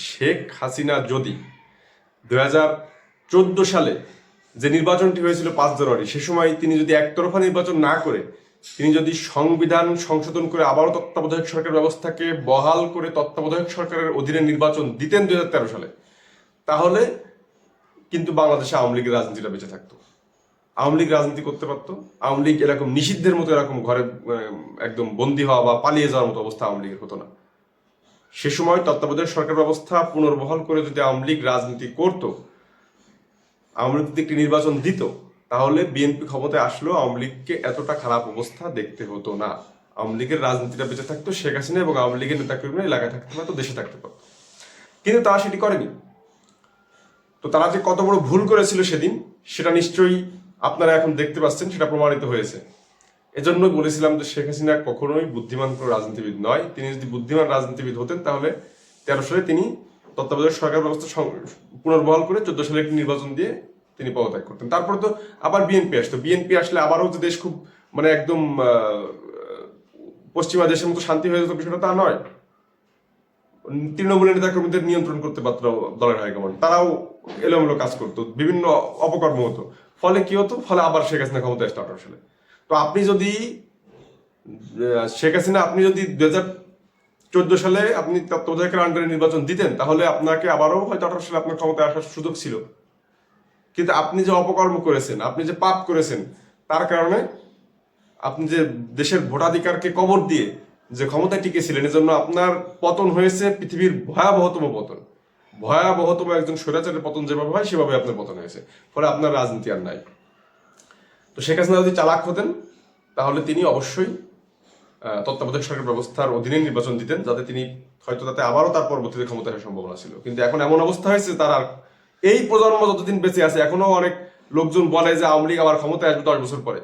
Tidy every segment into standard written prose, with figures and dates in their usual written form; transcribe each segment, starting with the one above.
শেখ হাসিনা যদি 2014 সালে যে নির্বাচনটি হয়েছিল 5 জানুয়ারি, সে সময় তিনি যদি একতরফা নির্বাচন না করে তিনি যদি সংবিধান সংশোধন করে আবারও তত্ত্বাবধায়ক সরকার ব্যবস্থাকে বহাল করে তত্ত্বাবধায়ক সরকারের অধীনে নির্বাচন দিতেন 2013 সালে, তাহলে কিন্তু বাংলাদেশে আওয়ামী লীগের রাজনীতিটা বেঁচে থাকতো। আওয়ামী লীগ রাজনীতি করতে পারতো। আওয়ামী লীগ এরকম নিষিদ্ধের মতো এরকম ঘরে একদম বন্দী হওয়া বা পালিয়ে যাওয়ার মতো অবস্থা আওয়ামী লীগের হতো না। সে সময় তত্ত্বাবধায়ক সরকার ব্যবস্থা পুনর্বহাল করে যদি আওয়ামী লীগ রাজনীতি করতো, আওয়ামী লীগ যদি একটি নির্বাচন দিত, তাহলে বিএনপি ক্ষমতায় আসলেও আওয়ামী লীগকে এতটা খারাপ অবস্থা দেখতে হতো না। আওয়ামী লীগের রাজনীতিটা বেঁচে থাকতো, শেখ হাসিনা এবং আওয়ামী লীগের নেতাকর্মীরা এলাকায় থাকতে পারতো, দেশে থাকতে পারতো। কিন্তু তারা সেটি করেনি। তো তারা যে কত বড় ভুল করেছিল সেদিন, সেটা নিশ্চয়ই আপনারা এখন দেখতে পাচ্ছেন, সেটা প্রমাণিত হয়েছে। এজন্য বলেছিলাম যে শেখ হাসিনা কখনোই বুদ্ধিমান কোনো রাজনীতিবিদ নয়। তিনি যদি বুদ্ধিমান রাজনীতিবিদ হতেন, তাহলে 13 সালে তিনি তত্ত্বাবধায়ক সরকার ব্যবস্থা পুনর্বহাল করে 14 সালে একটি নির্বাচন দিয়ে তিনি পদত্যাগ করতেন। তারপরে তো আবার বিএনপি আসতো। বিএনপি আসলে আবারও যে দেশ খুব একদম পশ্চিমা দেশের মতো শান্তি হয়ে যেত, বিষয়টা তা নয়। তৃণমূলের নেতা কর্মীদের নিয়ন্ত্রণ করতে পারত দলের হাইকমান্ড, তারাও এলোমেলো কাজ করতো, বিভিন্ন অপকর্ম হতো। ফলে কি হতো? ফলে আবার শেখ হাসিনা ক্ষমতায় আসতো 18 সালে। তো আপনি যদি শেখ হাসিনা আপনি যদি 2014 সালে আপনি তত্ত্বাবধায়কের আন্ডারে নির্বাচন দিতেন, তাহলে আপনাকে আবারও হয়তো 18 সালে আপনার ক্ষমতায় আসার সুযোগ ছিল। কিন্তু আপনি যে অপকর্ম করেছেন, আপনি যে পাপ করেছেন, তার কারণে আপনি যে দেশের ভোটাধিকারকে কবর দিয়ে যে ক্ষমতায় টিকেছিলেন, এজন্য আপনার পতন হয়েছে পৃথিবীর ভয়াবহতম পতন। ভয়াবহতম একজন স্বৈরাচারের পতন যেভাবে হয়, সেভাবে আপনার পতন হয়েছে। ফলে আপনার রাজনীতি আর নাই। তো শেখ হাসিনা যদি চালাক হতেন, তাহলে তিনি অবশ্যই তত্ত্বাবধায়ক সরকার ব্যবস্থার অধীনে নির্বাচন দিতেন, যাতে তিনি হয়তো তাতে আবারও তার পরবর্তীতে ক্ষমতা আসার সম্ভাবনা ছিল। কিন্তু এখন এমন অবস্থা হয়েছে, তার এই প্রজন্ম যতদিন বেঁচে আছে, এখনো অনেক লোকজন বলে যে আওয়ামী লীগ আবার ক্ষমতায় আসবে 10 বছর পরে।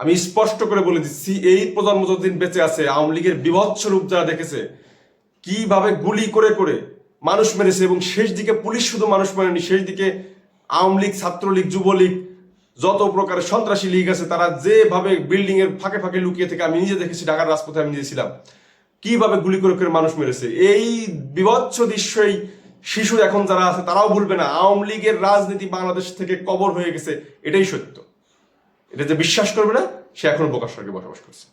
আমি স্পষ্ট করে বলে দিচ্ছি, এই প্রজন্ম যতদিন বেঁচে আছে, আওয়ামী লীগের বিভৎস রূপ যারা দেখেছে, কিভাবে গুলি করে করে মানুষ মেরেছে, এবং শেষ দিকে পুলিশ শুধু মানুষ মারেনি, শেষ দিকে আওয়ামী লীগ, ছাত্রলীগ, যুবলীগ, যত প্রকারের সন্ত্রাসী লীগ আছে, তারা যেভাবে বিল্ডিং এর ফাঁকে ফাঁকে লুকিয়ে থেকে, আমি নিজে দেখেছি, ঢাকার রাজপথে আমি নিজে ছিলাম, কিভাবে গুলি করে করে মানুষ মেরেছে। এই বিভৎস দৃশ্যই শিশু এখন যারা আছে তারাও ভুলবে না। আওয়ামী লীগের রাজনীতি বাংলাদেশ থেকে কবর হয়ে গেছে, এটাই সত্য। এটা যে বিশ্বাস করবে না, সে এখনো বোকার স্বর্গে বসবাস করছে।